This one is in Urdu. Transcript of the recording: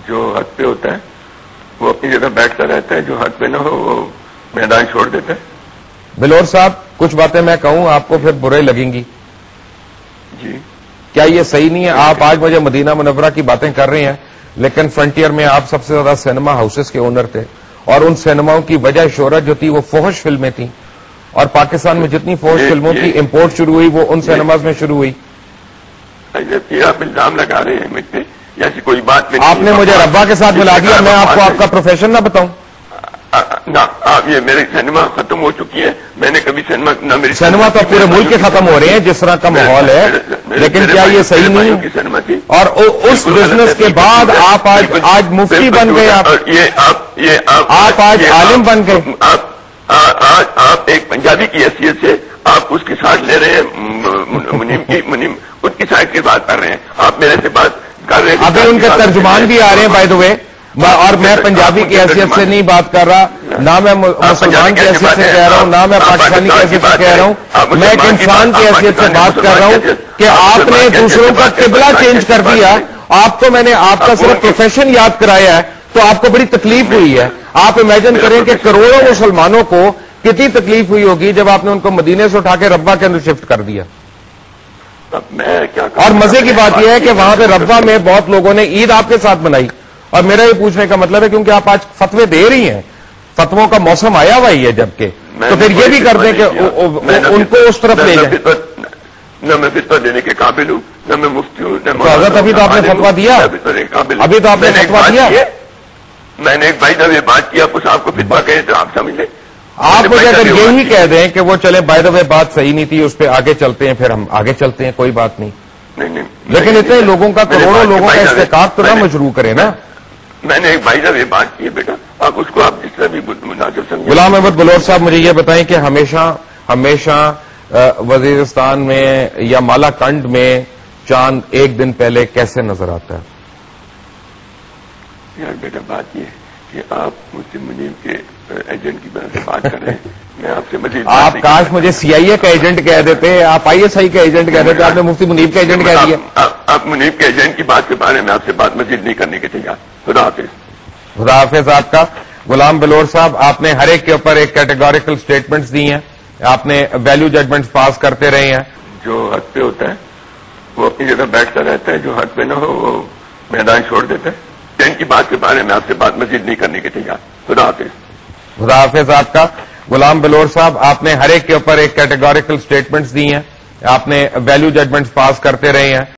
جو حد پہ ہوتا ہے وہ اپنی جگہ بیٹھتا رہتا ہے، جو حد پہ نہ ہو وہ میدان چھوڑ دیتا ہے۔ بلور صاحب کچھ باتیں میں کہوں آپ کو پھر برے لگیں گی، جی کیا یہ صحیح نہیں ہے؟ آپ آج مجھے مدینہ منورہ کی باتیں کر رہے ہیں، لیکن فرنٹیئر میں آپ سب سے زیادہ سینما ہاؤسز کے اونر تھے، اور ان سینماؤں کی وجہ شہرت جو تھی وہ فحش فلمیں تھیں، اور پاکستان میں جتنی فحش فلموں کی امپورٹ شروع ہوئی وہ ان سینماز میں شروع ہوئی۔ یہ آپ الزام لگا رہے ہیں مجھ پہ، ایسی کوئی بات نہیں۔ آپ نے مجھے ربا کے ساتھ ملا دیا، میں آپ کو آپ کا پروفیشن نہ بتاؤں؟ نہ آپ یہ میری سینما ختم ہو چکی ہے، میں نے کبھی سینما نہ میری سینما تو پورے ملک کے ختم ہو رہے ہیں جس طرح کا ماحول ہے، لیکن کیا یہ صحیح نہیں ہے؟ اور اس بزنس کے بعد آپ آج مفتی بن گئے، آپ آج عالم بن گئے۔ آپ ایک پنجابی کی حیثیت سے آپ اس کی سائڈ لے رہے ہیں، منیم اس کی سائڈ کی بات کر رہے ہیں، آپ میرے سے بات کر رہے ہیں۔ ابھی ان کے ترجمان بھی آ رہے ہیں بائی دا وے، اور میں پنجابی کی حیثیت سے نہیں بات کر رہا، نہ میں مسلمان کی حیثیت سے کہہ رہا ہوں، نہ میں پاکستانی کی حیثیت سے کہہ رہا ہوں، میں ایک انسان کی حیثیت سے بات کر رہا ہوں کہ آپ نے دوسروں کا قبلہ چینج کر دیا۔ آپ کو میں نے آپ کا صرف پروفیشن یاد کرایا ہے تو آپ کو بڑی تکلیف ہوئی ہے۔ آپ امیجن کریں کہ کروڑوں مسلمانوں کو کتنی تکلیف ہوئی ہوگی جب آپ نے ان کو مدینے سے اٹھا کے ربا کے اندر شفٹ کر دیا۔ اور مزے کی بات یہ ہے کہ وہاں پہ ربا میں بہت لوگوں نے عید آپ کے ساتھ منائی، اور میرا یہ پوچھنے کا مطلب ہے کیونکہ آپ آج فتوے دے رہی ہیں، فتووں کا موسم آیا ہوا ہی ہے جبکہ، تو پھر یہ بھی کر دیں کہ ان کو اس طرف لے جائیں۔ نہ میں فتویٰ دینے کے قابل ہوں، نہ میں مفتی ہوں، نہ حضرت ابھی تو آپ نے فتویٰ دیا، ابھی تو آپ نے فتویٰ دیا۔ میں نے ایک بھائی جب یہ بات کیا کچھ آپ کو فتویٰ کہے تو آپ سمجھ لیں۔ آپ مجھے اگر یہی کہہ دیں کہ وہ چلے بائی دا وے بات صحیح نہیں تھی، اس پہ آگے چلتے ہیں، پھر ہم آگے چلتے ہیں، کوئی بات نہیں، لیکن اتنے لوگوں کا کروڑوں لوگوں کا استحقاق تو نہ مجروح کرے نا۔ میں نے ایک بھائی جب یہ بات کی ہے بیٹا، آپ اس کو آپ جس طرح بھی مناسب سمجھیں۔ غلام احمد بلور صاحب مجھے یہ بتائیں کہ ہمیشہ وزیرستان میں یا مالا کنڈ میں چاند ایک دن پہلے کیسے نظر آتا ہے؟ یار بیٹا بات یہ ہے کہ آپ مجھ سے منیم کے ایجنٹ کی طرح سے بات کر رہے ہیں، میں آپ سے مزید آپ کاش مجھے سی آئی اے کا ایجنٹ کہہ دیتے، آپ آئی ایس آئی کا ایجنٹ کہہ دیتے، آپ نے مفتی منیب کا ایجنٹ کہہ دیا۔ آپ منیب کے ایجنٹ کی بات کے بارے میں آپ سے بات مزید نہیں کرنے کے تیار۔ خدا حافظ۔ خدا حافظ آپ کا۔ غلام بلور صاحب آپ نے ہر ایک کے اوپر ایک کیٹیگوریکل سٹیٹمنٹس دی ہیں، آپ نے ویلیو ججمنٹس پاس کرتے رہے ہیں۔ جو حد پہ ہوتا ہے وہ اپنی جگہ بیٹھتا رہتا ہے، جو حد پہ نہ ہو وہ میدان چھوڑ دیتا ہے۔ ان کی بات کے بارے میں آپ سے بات مزید نہیں کرنے کے تیار۔ خدا حافظ۔ خدا حافظ آپ کا۔ غلام بلور صاحب آپ نے ہر ایک کے اوپر ایک کیٹیگوریکل سٹیٹمنٹس دی ہیں، آپ نے ویلیو ججمنٹس پاس کرتے رہے ہیں۔